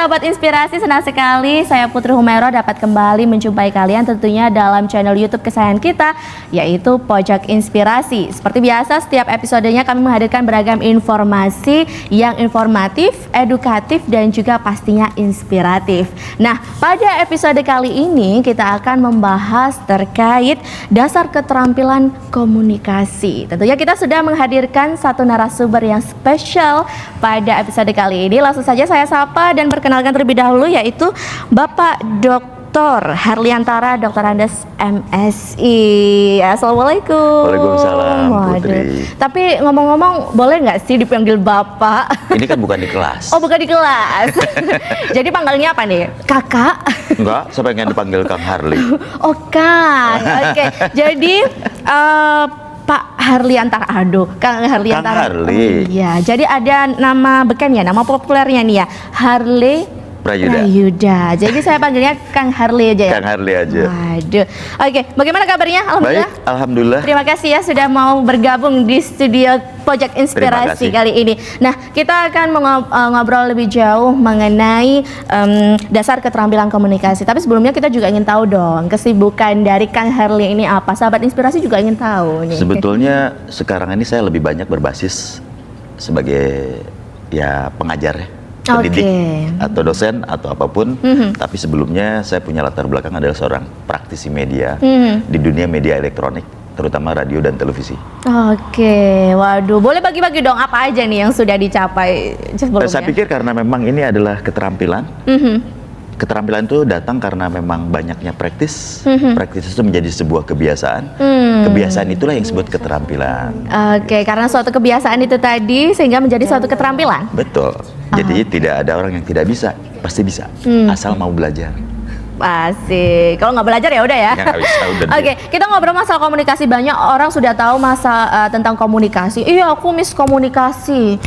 sahabat inspirasi, senang sekali saya Putri Humaira dapat kembali menjumpai kalian tentunya dalam channel YouTube kesayangan kita, yaitu Pojok Inspirasi. Seperti biasa, setiap episodenya kami menghadirkan beragam informasi yang informatif, edukatif, dan juga pastinya inspiratif. Nah, pada episode kali ini kita akan membahas terkait dasar keterampilan komunikasi. Tentunya kita sudah menghadirkan satu narasumber yang spesial pada episode kali ini. Langsung saja saya sapa dan perkenalkan terlebih dahulu, yaitu Bapak Dr. Herliantara Dr. Andes MSI. Assalamualaikum. Waalaikumsalam, Putri. Tapi ngomong-ngomong, boleh nggak sih dipanggil Bapak? Ini kan bukan di kelas. Oh, bukan di kelas. Jadi panggilnya apa nih? Kakak? Enggak, saya pengen dipanggil Kang Harli. Oh, Kang. Oke. Jadi Pak Herliantara, Kang Herliantara. Kang Harli. Iya, jadi ada nama bekennya, nama populernya nih ya, Harli Prayuda. Jadi saya panggilnya Kang Harli aja ya? Kang Harli aja. Waduh. Oke, bagaimana kabarnya? Alhamdulillah. Baik, alhamdulillah. Terima kasih ya sudah mau bergabung di studio Pojok Inspirasi kali ini. Nah, kita akan ngobrol lebih jauh mengenai dasar keterampilan komunikasi. Tapi sebelumnya kita juga ingin tahu dong, kesibukan dari Kang Harli ini apa? Sahabat inspirasi juga ingin tahu nih. Sebetulnya sekarang ini saya lebih banyak berbasis sebagai pengajar ya. Pendidik atau dosen atau apapun, tapi sebelumnya saya punya latar belakang adalah seorang praktisi media di dunia media elektronik, terutama radio dan televisi. Oke, waduh, boleh bagi-bagi dong apa aja nih yang sudah dicapai sebelumnya? Saya pikir karena memang ini adalah keterampilan. Keterampilan itu datang karena memang banyaknya praktis. Praktis itu menjadi sebuah kebiasaan. Kebiasaan itulah yang disebut keterampilan. Oke, karena suatu kebiasaan itu tadi sehingga menjadi suatu keterampilan. Betul. Jadi tidak ada orang yang tidak bisa, pasti bisa, asal mau belajar. Pasti. Kalau nggak belajar ya udah ya. Oke, kita ngobrol masalah komunikasi. Banyak orang sudah tahu tentang komunikasi. Iya, aku miskomunikasi.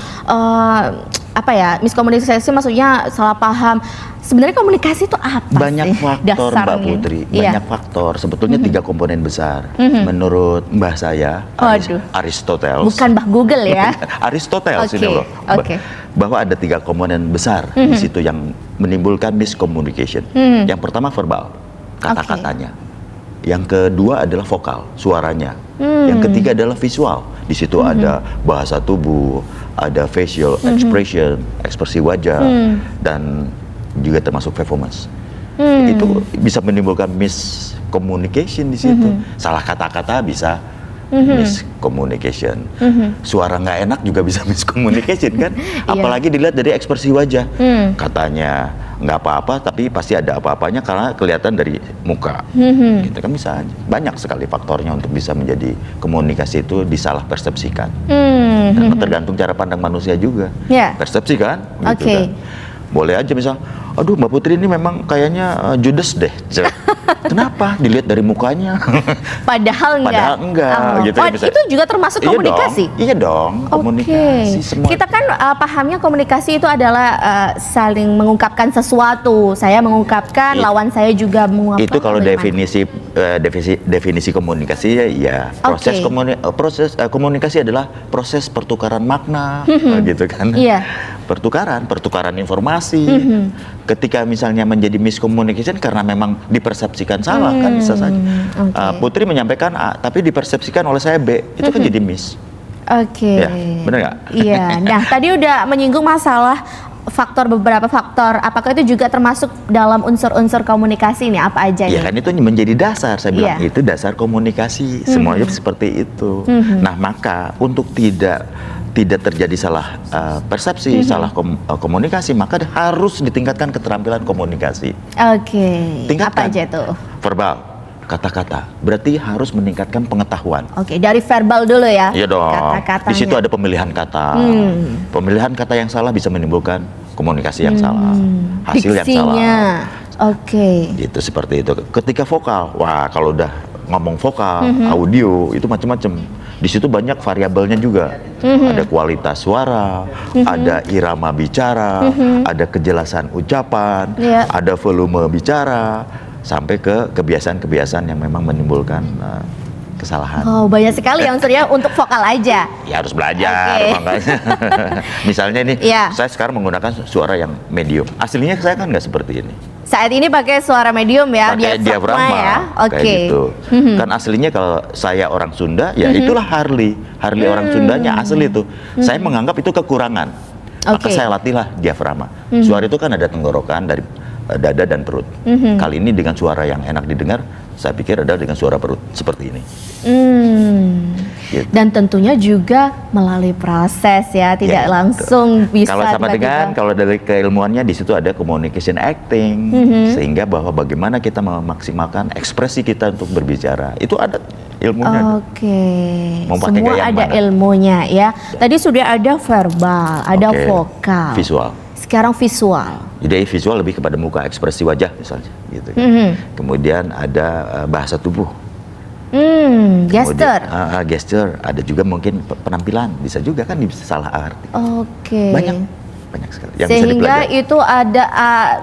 Miskomunikasi maksudnya salah paham. Sebenarnya komunikasi itu apa banyak sih? Faktor, dasarnya? Mbak Putri. Banyak faktor. Sebetulnya 3 komponen besar. Menurut Mbah saya, Aristoteles. Bukan Mbah Google ya. Aristoteles ini loh. Bahwa ada 3 komponen besar di situ yang menimbulkan miscommunication. Yang pertama verbal, kata-katanya. Yang kedua adalah vokal, suaranya. Yang ketiga adalah visual. Di situ ada bahasa tubuh, ada facial expression, ekspresi wajah, dan juga termasuk performance. Itu bisa menimbulkan miscommunication di situ. Salah kata-kata bisa miscommunication. Suara nggak enak juga bisa miscommunication kan? Apalagi dilihat dari ekspresi wajah. Katanya nggak apa-apa, tapi pasti ada apa-apanya karena kelihatan dari muka. Gitu kan bisa aja. Banyak sekali faktornya untuk bisa menjadi komunikasi itu disalah persepsikan. Karena tergantung cara pandang manusia juga. Persepsi kan? Gitu kan? Boleh aja misal, aduh Mbak Putri ini memang kayaknya judes deh. Kenapa? Dilihat dari mukanya. Padahal enggak. Gitu, itu juga termasuk komunikasi? Iya dong, komunikasi semua. Kita kan pahamnya komunikasi itu adalah saling mengungkapkan sesuatu. Saya mengungkapkan, lawan saya juga mengungkapkan. Itu kalau definisi komunikasi ya proses komunikasi adalah proses pertukaran makna, gitu kan? Pertukaran informasi. Ketika misalnya menjadi miscommunication karena memang dipersepsikan salah kan bisa saja. Putri menyampaikan A tapi dipersepsikan oleh saya B, itu kan jadi miss. Ya, benar nggak? Iya. Nah, tadi udah menyinggung masalah beberapa faktor. Apakah itu juga termasuk dalam unsur-unsur komunikasi nih? Apa aja nih? Ya kan itu menjadi dasar. Saya bilang itu dasar komunikasi. Semuanya seperti itu. Nah, maka untuk tidak terjadi salah persepsi, salah komunikasi, maka harus ditingkatkan keterampilan komunikasi. Tingkatkan. Apa aja itu? Verbal, kata-kata. Berarti harus meningkatkan pengetahuan. Dari verbal dulu ya? Iya dong. Di situ ada pemilihan kata. Pemilihan kata yang salah bisa menimbulkan komunikasi yang salah, hasil yang salah. Gitu, seperti itu. Ketika vokal, wah kalau udah ngomong vokal, audio, itu macam-macam. Di situ banyak variabelnya juga. Ada kualitas suara, ada irama bicara, ada kejelasan ucapan, ada volume bicara, sampai ke kebiasaan-kebiasaan yang memang menimbulkan kesalahan. Oh, banyak sekali yang unsur ya untuk vokal aja. Ya harus belajar, Oke. makanya. Misalnya nih, Iya. saya sekarang menggunakan suara yang medium. Aslinya saya kan nggak seperti ini. Saat ini pakai suara medium ya, Pakai diafragma ya. Oke. kayak gitu. Kan aslinya kalau saya orang Sunda, ya itulah Harley orang Sundanya asli itu. Saya menganggap itu kekurangan. Maka Oke. saya latihlah diafragma. Suara itu kan ada tenggorokan dari dada dan perut. Kali ini dengan suara yang enak didengar, saya pikir adalah dengan suara perut seperti ini. Gitu. Dan tentunya juga melalui proses ya, tidak Ya, langsung bisa. Kalau sama tiba-tiba. dengan kalau dari keilmuannya di situ ada communication acting, sehingga bahwa bagaimana kita memaksimalkan ekspresi kita untuk berbicara itu ada ilmunya. Oke, Mau pakai semua gaya yang ada mana? ilmunya ya. Tadi sudah ada verbal, ada Oke, vokal, visual. sekarang visual. Jadi visual lebih kepada muka, ekspresi wajah misalnya, gitu. Kemudian ada bahasa tubuh. Gesture. Kemudian, gesture, ada juga mungkin penampilan, bisa juga kan bisa salah arti. Oke. Banyak sekali yang bisa Sehingga dipelajari. itu ada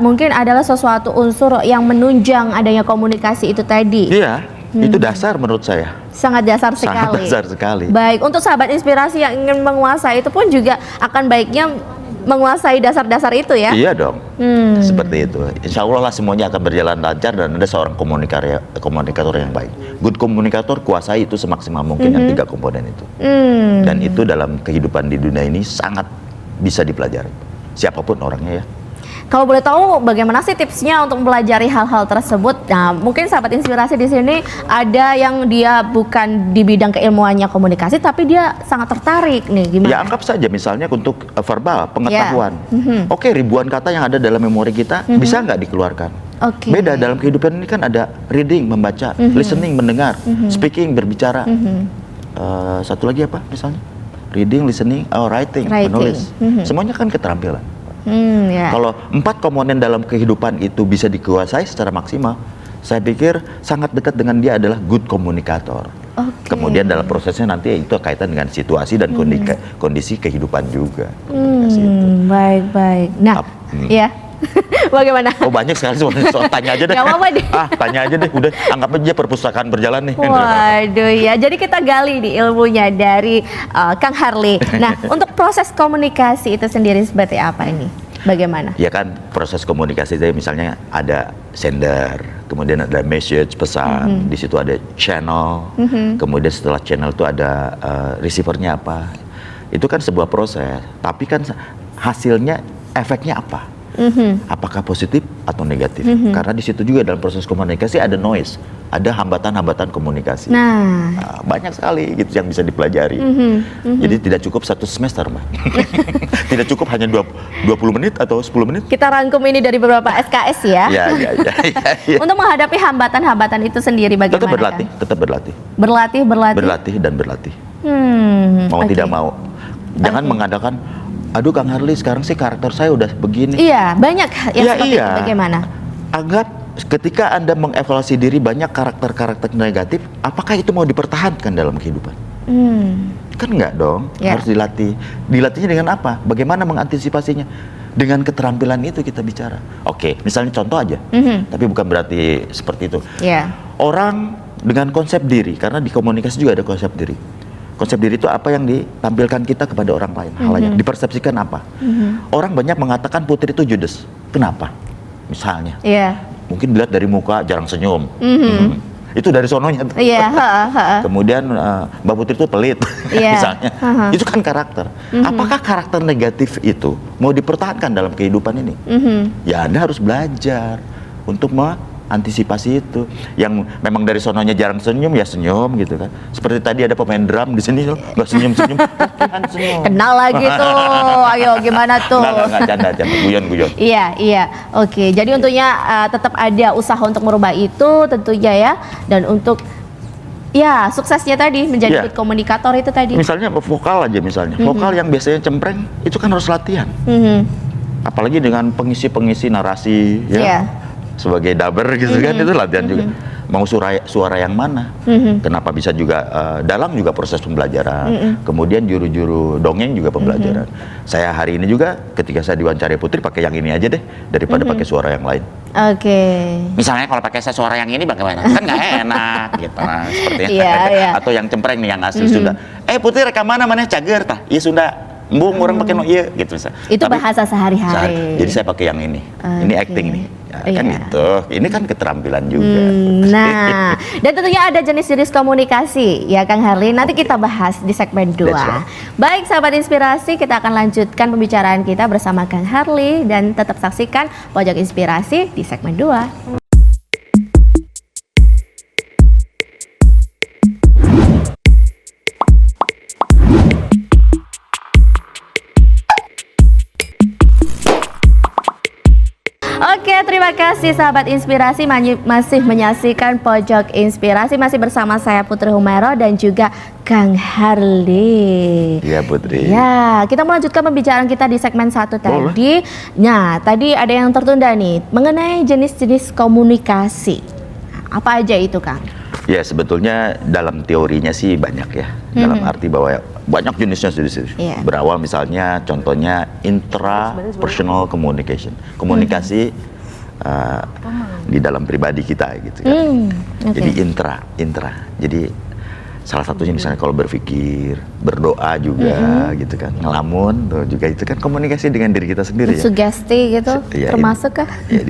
mungkin adalah sesuatu unsur yang menunjang adanya komunikasi itu tadi. Iya, itu dasar menurut saya. Sangat dasar sekali. Sangat dasar sekali. Baik, untuk sahabat inspirasi yang ingin menguasai itu pun juga akan baiknya menguasai dasar-dasar itu ya. Iya dong, seperti itu. Insya Allah lah semuanya akan berjalan lancar dan Anda seorang komunikator yang baik. Good komunikator kuasai itu semaksimal mungkin yang 3 komponen itu. Dan itu dalam kehidupan di dunia ini sangat bisa dipelajari. Siapapun orangnya ya. Kalau boleh tahu bagaimana sih tipsnya untuk mempelajari hal-hal tersebut? Nah, mungkin sahabat inspirasi di sini ada yang dia bukan di bidang keilmuannya komunikasi, tapi dia sangat tertarik nih. Gimana? Ya anggap saja misalnya untuk verbal, pengetahuan. Oke, ribuan kata yang ada dalam memori kita bisa nggak dikeluarkan? Oke. Beda dalam kehidupan ini kan ada reading, membaca, listening, mendengar, speaking, berbicara. Satu lagi apa misalnya? Reading, listening, writing, menulis. Semuanya kan keterampilan. Ya. Kalau 4 komponen dalam kehidupan itu bisa dikuasai secara maksimal, saya pikir sangat dekat dengan dia adalah good komunikator. Oke. Kemudian dalam prosesnya nanti itu kaitan dengan situasi dan kondisi kehidupan juga. Komunikasi itu. Baik. Nah, ya. Bagaimana? Oh banyak sekali sebenarnya. Tanya aja deh. Nggak apa-apa deh. Tanya aja deh. Udah anggap aja perpustakaan berjalan nih. Waduh ya, jadi kita gali nih ilmunya dari Kang Harley. Nah, untuk proses komunikasi itu sendiri seperti apa ini? Bagaimana? Ya kan proses komunikasi tadi misalnya ada sender, kemudian ada message pesan, di situ ada channel, kemudian setelah channel itu ada receivernya apa. Itu kan sebuah proses, tapi kan hasilnya efeknya apa? Apakah positif atau negatif? Karena di situ juga dalam proses komunikasi ada noise, ada hambatan-hambatan komunikasi. Nah, Banyak sekali gitu yang bisa dipelajari. Jadi tidak cukup 1 semester, Mbak. Tidak cukup hanya 20 menit atau 10 menit. kita rangkum ini dari beberapa SKS ya. Ya. Untuk menghadapi hambatan-hambatan itu sendiri bagaimana? Tetap berlatih. Berlatih. Dan berlatih. Mau Oke. tidak mau. Jangan mengadakan, aduh Kang Harley sekarang sih karakter saya udah begini. Iya, banyak yang seperti itu. Bagaimana? Anggap ketika Anda mengevaluasi diri banyak karakter-karakter negatif, apakah itu mau dipertahankan dalam kehidupan? Kan enggak dong, Ya. harus dilatih. Dilatihnya dengan apa? Bagaimana mengantisipasinya? Dengan keterampilan itu kita bicara. Oke, misalnya contoh aja, tapi bukan berarti seperti itu. Ya. Orang dengan konsep diri, karena di komunikasi juga ada konsep diri. Konsep diri itu apa yang ditampilkan kita kepada orang lain, halayak, dipersepsikan apa. Orang banyak mengatakan Putri itu judes. Kenapa? Misalnya, Iya. mungkin dilihat dari muka jarang senyum. Itu dari sononya tuh. Iya, Kemudian Mbak Putri itu pelit, Iya. misalnya. Itu kan karakter. Apakah karakter negatif itu mau dipertahankan dalam kehidupan ini? Ya Anda harus belajar untuk mengantisipasi itu. Yang memang dari sononya jarang senyum, ya senyum gitu kan. Seperti tadi ada pemain drum di sini nggak senyum-senyum, kan senyum. Kenal lagi tuh. Ayo gimana tuh? Nggak, canda, guyon-guyon. Iya. Oke, jadi untuknya tetap ada usaha untuk merubah itu tentunya ya. Dan untuk ya suksesnya tadi menjadi Iya. good komunikator itu tadi. Misalnya vokal aja misalnya. Vokal yang biasanya cempreng, itu kan harus latihan. Mhm. Apalagi dengan pengisi-pengisi narasi ya. Iya. sebagai dubber gitu kan, itu latihan juga. Mau suara yang mana? Kenapa bisa juga dalang juga proses pembelajaran. Kemudian juru-juru dongeng juga pembelajaran. Saya hari ini juga ketika saya diwawancari Putri pakai yang ini aja deh daripada pakai suara yang lain. Oke. Misalnya kalau pakai saya suara yang ini bagaimana? Kan nggak enak gitu nah, sepertinya. Iya. Atau yang cempreng nih yang asli Sunda. Putri rekam mana cager tah? Iya Sunda. Embung orang pakai no iya gitu misalnya. Itu bahasa sehari-hari. Jadi saya pakai yang ini. Ini acting nih. Ya, kan gitu. Ini kan keterampilan juga. Nah, dan tentunya ada jenis-jenis komunikasi ya Kang Herli. Nanti kita bahas di segmen 2. Right. Baik sahabat inspirasi, kita akan lanjutkan pembicaraan kita bersama Kang Herli dan tetap saksikan Pojok Inspirasi di segmen 2. Oke, terima kasih sahabat inspirasi masih menyaksikan Pojok Inspirasi, masih bersama saya Putri Humaira dan juga Kang Herli. Iya Putri. Ya, kita melanjutkan pembicaraan kita di segmen 1 tadi. Nah, tadi ada yang tertunda nih mengenai jenis-jenis komunikasi. Apa aja itu, Kang? Ya sebetulnya dalam teorinya sih banyak ya. Dalam arti bahwa banyak jenisnya. Yeah. Berawal misalnya contohnya intrapersonal communication. Komunikasi di dalam pribadi kita gitu kan. Okay. Jadi intra. Jadi salah satunya misalnya kalau berpikir, berdoa juga gitu kan. Ngelamun tuh juga itu kan komunikasi dengan diri kita sendiri ya. Sugesti gitu Ya, termasuk kah? Ya,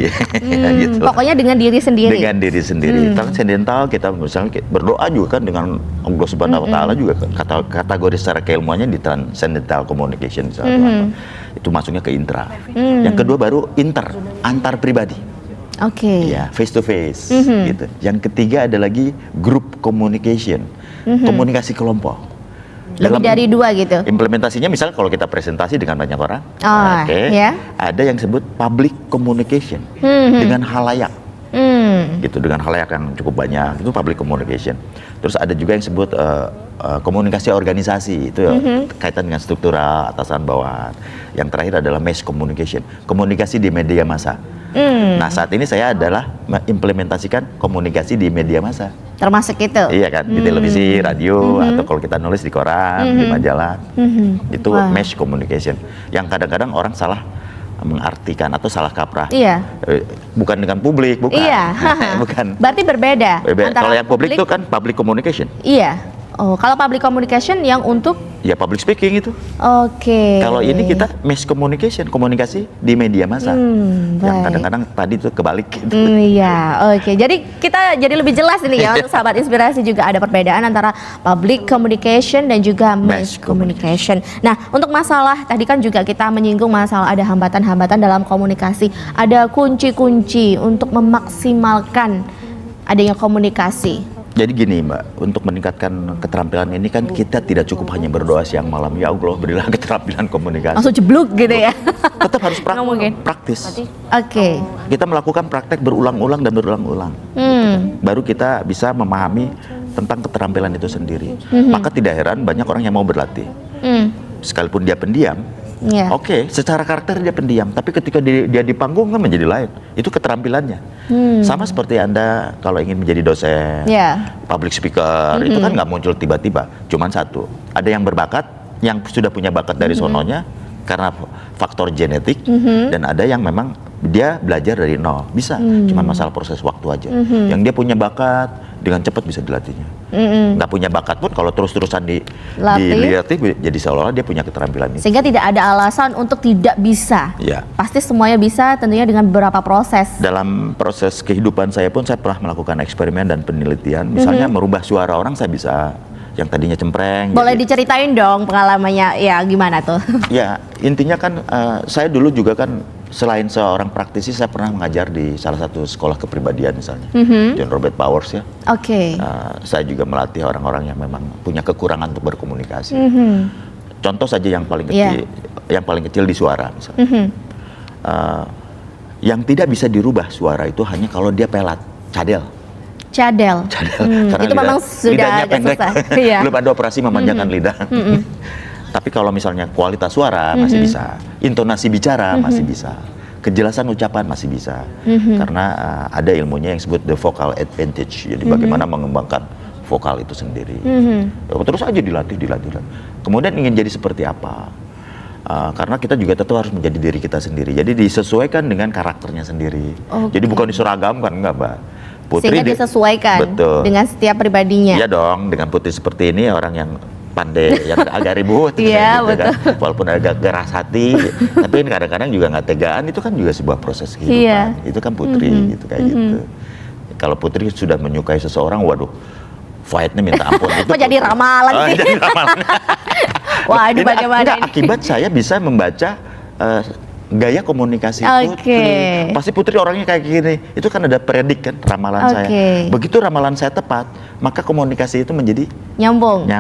gitu. Pokoknya dengan diri sendiri. Dengan diri sendiri. Transcendental kita misalnya berdoa juga kan dengan Allah Subhanahu wa taala juga kan. Kategori secara keilmuannya di transcendental communication misalnya itu masuknya ke intra. Yang kedua baru antar pribadi. Oke. Ya, face to face gitu. Yang ketiga ada lagi group communication. Komunikasi kelompok. Lebih dari 2 gitu. Implementasinya misalnya kalau kita presentasi dengan banyak orang, ya. ada yang disebut public communication dengan halayak. Gitu, dengan halayak yang cukup banyak, itu public communication. Terus ada juga yang disebut komunikasi organisasi, itu kaitan dengan struktural, atasan bawahan. Yang terakhir adalah mass communication, komunikasi di media massa. Nah saat ini saya adalah mengimplementasikan komunikasi di media massa. Termasuk itu? Iya kan, di televisi, radio, atau kalau kita nulis di koran, di majalah, itu mass communication. Yang kadang-kadang orang salah mengartikan atau salah kaprah. Iya. Bukan dengan publik, bukan. Iya. Bukan. Berarti berbeda. Kalau yang publik itu kan public communication. Iya. Oh, kalau public communication yang untuk? Ya public speaking itu. Oke. Kalau ini kita mass communication, komunikasi di media massa. Yang kadang-kadang tadi itu kebalik gitu. Iya, oke. Jadi kita jadi lebih jelas ini ya untuk sahabat inspirasi juga ada perbedaan antara public communication dan juga mass communication. Nah, untuk masalah tadi kan juga kita menyinggung masalah ada hambatan-hambatan dalam komunikasi. Ada kunci-kunci untuk memaksimalkan adanya komunikasi. Jadi gini Mbak, untuk meningkatkan keterampilan ini kan kita tidak cukup hanya berdoa siang malam, ya Allah berilah keterampilan komunikasi. Langsung jeblok gitu ya. Tetap harus praktis. Oke. Kita melakukan praktek berulang-ulang dan berulang-ulang. Baru kita bisa memahami tentang keterampilan itu sendiri. Maka tidak heran banyak orang yang mau berlatih. Sekalipun dia pendiam, oke, secara karakter dia pendiam, tapi ketika dia di panggung kan menjadi lain. Itu keterampilannya. Sama seperti Anda kalau ingin menjadi dosen, public speaker, itu kan nggak muncul tiba-tiba. Cuman satu, ada yang berbakat, yang sudah punya bakat dari sononya karena faktor genetik, dan ada yang memang dia belajar dari nol, bisa. Cuman masalah proses waktu aja. Yang dia punya bakat, dengan cepat bisa dilatihnya. Nggak punya bakat pun kalau terus-terusan dilatih jadi seolah-olah dia punya keterampilan itu. Sehingga tidak ada alasan untuk tidak bisa. Ya. Pasti semuanya bisa, tentunya dengan beberapa proses. Dalam proses kehidupan saya pun saya pernah melakukan eksperimen dan penelitian. Misalnya merubah suara orang saya bisa, yang tadinya cempreng. Boleh diceritain dong pengalamannya, ya gimana tuh? Ya, intinya kan saya dulu juga kan selain seorang praktisi, saya pernah mengajar di salah satu sekolah kepribadian misalnya, John Robert Powers ya. Oke. Saya juga melatih orang-orang yang memang punya kekurangan untuk berkomunikasi. Contoh saja yang paling kecil, yang paling kecil di suara misalnya. Yang tidak bisa dirubah suara itu hanya kalau dia pelat, cadel. Cadel. Karena itu memang sudah agak susah. Belum ada operasi memanjangkan lidah. Tapi kalau misalnya kualitas suara masih bisa, intonasi bicara masih bisa, kejelasan ucapan masih bisa. Karena ada ilmunya yang disebut the vocal advantage. Jadi bagaimana mengembangkan vokal itu sendiri. Terus aja dilatih. Kemudian ingin jadi seperti apa? Karena kita juga tetap harus menjadi diri kita sendiri. Jadi disesuaikan dengan karakternya sendiri. Jadi bukan diseragamkan, enggak, Mbak. Sehingga disesuaikan dengan setiap pribadinya. Iya dong, dengan Putri seperti ini orang yang pandai, yang agak ribut, Iya, gitu kan. Walaupun agak keras hati, tapi kadang-kadang juga nggak tegaan, itu kan juga sebuah proses kehidupan. Iya. Itu kan Putri, gitu kayak gitu. Kalau Putri sudah menyukai seseorang, waduh, fight-nya minta ampun. Itu Kok jadi ramalan sih? Jadi ramalan. Waduh, bagaimana ini? Akibat saya bisa membaca gaya komunikasi Putri. Pasti Putri orangnya kayak gini. Itu kan ada predik kan ramalan saya. Begitu ramalan saya tepat, maka komunikasi itu menjadi nyambung.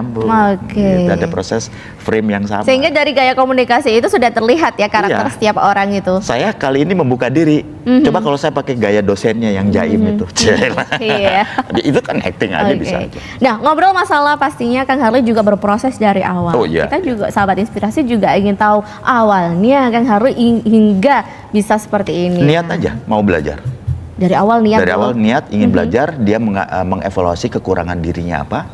Gitu, ada proses frame yang sama. Sehingga dari gaya komunikasi itu sudah terlihat ya karakter setiap orang itu. Saya kali ini membuka diri. Coba kalau saya pakai gaya dosennya yang jaim itu. Iya. Itu kan acting aja bisa aja. Nah, ngobrol masalah pastinya Kang Harley juga berproses dari awal. Kita juga sahabat inspirasi juga ingin tahu awalnya Kang Harley hingga bisa seperti ini. Niat aja mau belajar. Dari awal niat. Dari awal niat ingin belajar, dia mengevaluasi kekurangan dirinya apa,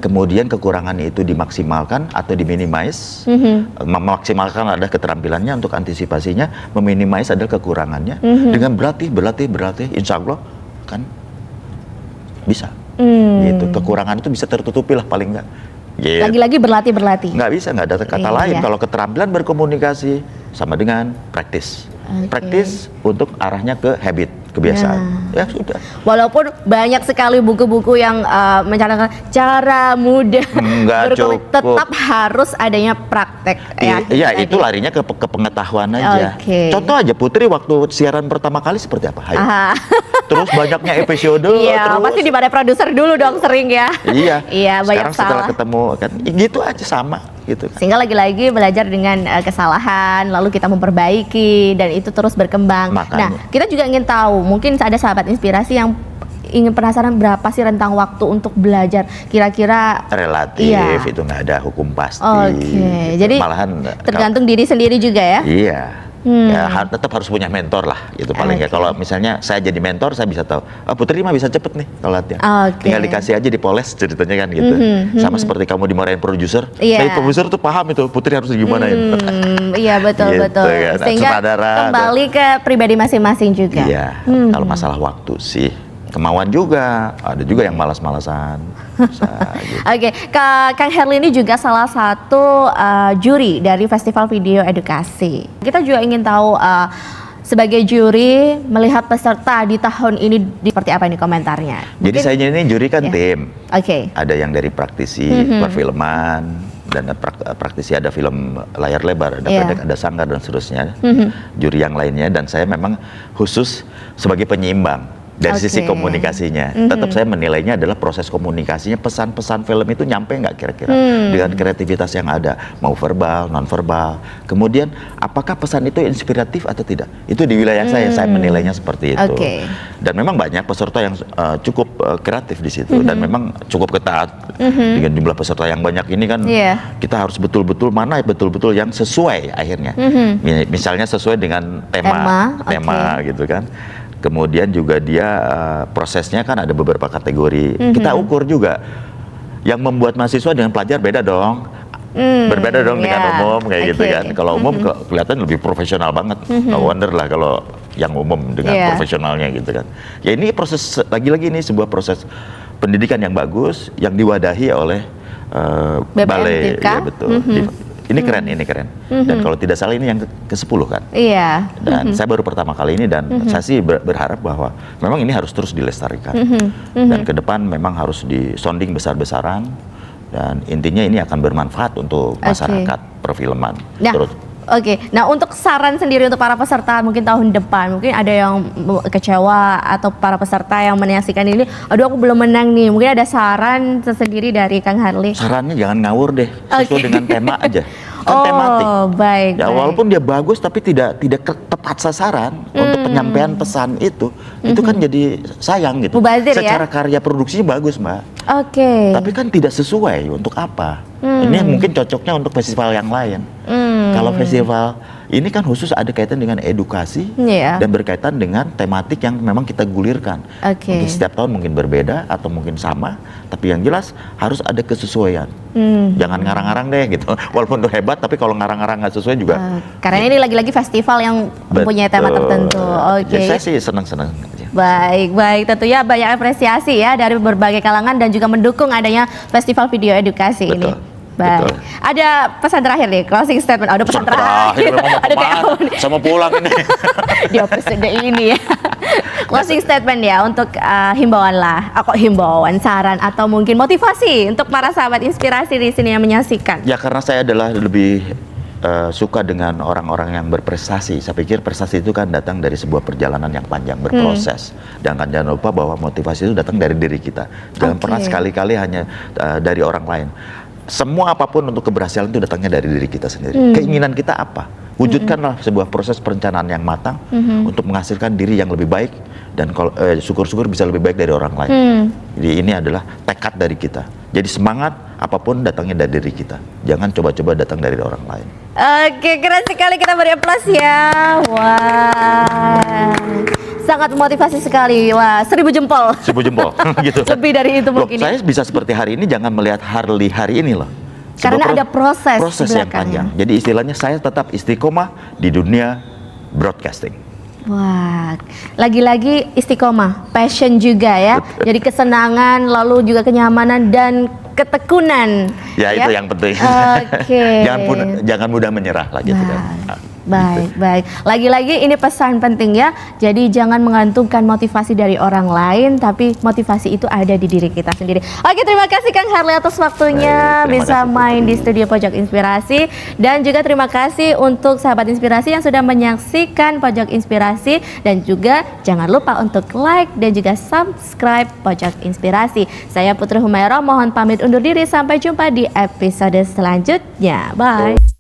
kemudian kekurangan itu dimaksimalkan atau diminimais. Memaksimalkan adalah keterampilannya untuk antisipasinya, meminimais adalah kekurangannya. Dengan berlatih, insya Allah kan bisa. Gitu. Kekurangan itu bisa tertutupi lah paling enggak. Gitu. Lagi-lagi berlatih. Nggak bisa, nggak ada kata lain. Kalau keterampilan berkomunikasi sama dengan praktis. Praktis untuk arahnya ke habit, kebiasaan. Ya sudah. Walaupun banyak sekali buku-buku yang mencanangkan cara mudah berkomunikasi, tetap harus adanya praktek. Iya, itu larinya ke pengetahuan aja. Contoh aja Putri waktu siaran pertama kali seperti apa? Terus banyaknya episode. Iya, pasti di balai produser dulu dong sering ya. Iya, banyak sekarang setelah ketemu kan gitu aja sama gitu. Sehingga lagi-lagi belajar dengan kesalahan, lalu kita memperbaiki dan itu terus berkembang. Nah, kita juga ingin tahu, mungkin ada sahabat inspirasi yang ingin penasaran berapa sih rentang waktu untuk belajar kira-kira? Relatif, itu nggak ada hukum pasti. Gitu. Jadi malahan tergantung diri sendiri juga ya? Iya. Ya, tetap harus punya mentor lah, itu paling ya. Kalau misalnya saya jadi mentor, saya bisa tahu, Putri mah bisa cepet nih kalau latihan. Tinggal dikasih aja dipoles ceritanya kan gitu. Sama seperti kamu dimarahin produser, produser tuh paham itu Putri harus gimana Iya betul. Kan? Sehingga kembali ke pribadi masing-masing juga. Iya. Kalau masalah waktu sih, kemauan juga, ada juga yang malas-malasan. Gitu. Kang Harley ini juga salah satu juri dari Festival Video Edukasi. Kita juga ingin tahu sebagai juri melihat peserta di tahun ini seperti apa ini komentarnya? Jadi saya ini juri kan tim. Ada yang dari praktisi perfilman dan praktisi ada film layar lebar, ada pendek, ada sanggar dan seterusnya. Juri yang lainnya dan saya memang khusus sebagai penyeimbang. Dari sisi komunikasinya, tetap saya menilainya adalah proses komunikasinya, pesan-pesan film itu nyampe nggak kira-kira dengan kreativitas yang ada, mau verbal, non-verbal. Kemudian, apakah pesan itu inspiratif atau tidak? Itu di wilayah saya menilainya seperti itu. Dan memang banyak peserta yang cukup kreatif di situ dan memang cukup ketat dengan jumlah peserta yang banyak ini kan. Kita harus betul-betul mana betul-betul yang sesuai akhirnya. Misalnya sesuai dengan tema gitu kan. Kemudian juga dia prosesnya kan ada beberapa kategori. Kita ukur juga. Yang membuat mahasiswa dengan pelajar beda dong. Berbeda dong dengan umum kayak gitu kan. Kalau umum kelihatan lebih profesional banget. No wonder lah kalau yang umum dengan profesionalnya gitu kan. Ya ini proses, lagi-lagi ini sebuah proses pendidikan yang bagus yang diwadahi oleh balai. Ya betul. Ini keren, ini keren. Dan kalau tidak salah ini yang ke-10 kan. Iya. Dan saya baru pertama kali ini dan saya sih berharap bahwa memang ini harus terus dilestarikan. Dan ke depan memang harus disonding besar-besaran. Dan intinya ini akan bermanfaat untuk masyarakat perfilman. Nah untuk saran sendiri untuk para peserta mungkin tahun depan, mungkin ada yang kecewa atau para peserta yang menyaksikan ini, aduh aku belum menang nih, mungkin ada saran tersendiri dari Kang Harley? Sarannya jangan ngawur deh, sesuai dengan tema aja. Kan tematik. Baik. Ya walaupun dia bagus tapi tidak tepat sasaran untuk penyampaian pesan itu kan jadi sayang gitu. Mubazir, secara karya produksinya bagus, Mbak. Tapi kan tidak sesuai untuk apa? Ini mungkin cocoknya untuk festival yang lain. Kalau festival Ini kan khusus ada kaitan dengan edukasi Iya. dan berkaitan dengan tematik yang memang kita gulirkan. Oke. Mungkin setiap tahun mungkin berbeda atau mungkin sama, tapi yang jelas harus ada kesesuaian. Jangan ngarang-ngarang deh gitu. Walaupun itu hebat, tapi kalau ngarang-ngarang nggak sesuai juga. Karena ini lagi-lagi festival yang mempunyai tema Betul. tertentu. Oke. Ya, saya sih senang-senang aja. Baik, tentunya banyak apresiasi ya dari berbagai kalangan dan juga mendukung adanya festival video edukasi ini. Betul. Baik. Betul. Ada pesan terakhir nih, closing statement. Ada pesan terakhir. Ada TO nih. Sama pulang ini. Di episode ini ya. Closing statement ya untuk himbauan lah. Kok himbauan, saran atau mungkin motivasi untuk para sahabat inspirasi di sini yang menyaksikan. Ya karena saya adalah lebih suka dengan orang-orang yang berprestasi. Saya pikir prestasi itu kan datang dari sebuah perjalanan yang panjang, berproses. Dan jangan lupa bahwa motivasi itu datang dari diri kita. Jangan pernah sekali-kali hanya dari orang lain. Semua apapun untuk keberhasilan itu datangnya dari diri kita sendiri. Keinginan kita apa? Wujudkanlah sebuah proses perencanaan yang matang untuk menghasilkan diri yang lebih baik dan syukur-syukur bisa lebih baik dari orang lain. Jadi ini adalah tekad dari kita. Jadi semangat apapun datangnya dari diri kita. Jangan coba-coba datang dari orang lain. Oke, keren sekali, kita beri aplaus ya. Wah, sangat memotivasi sekali. Wah, 1000 jempol. 1000 jempol gitu. Lebih dari itu Loh, mungkin. saya bisa seperti hari ini, jangan melihat Harley hari ini loh. Karena ada proses di yang belakangnya. panjang. Jadi istilahnya saya tetap istiqomah di dunia broadcasting. Wah, lagi-lagi istiqomah, passion juga ya. Jadi kesenangan, lalu juga kenyamanan dan ketekunan. Ya itu yang penting. Oke. jangan mudah menyerah lah gitu kan. Baik. Lagi-lagi ini pesan penting ya. Jadi jangan mengantungkan motivasi dari orang lain, tapi motivasi itu ada di diri kita sendiri. Oke, terima kasih Kang Harley atas waktunya Baik, terima bisa kasih, main Putri. di studio Pojok Inspirasi, dan juga terima kasih untuk sahabat inspirasi yang sudah menyaksikan Pojok Inspirasi, dan juga jangan lupa untuk like dan juga subscribe Pojok Inspirasi. Saya Putri Humaira mohon pamit undur diri, sampai jumpa di episode selanjutnya. Bye.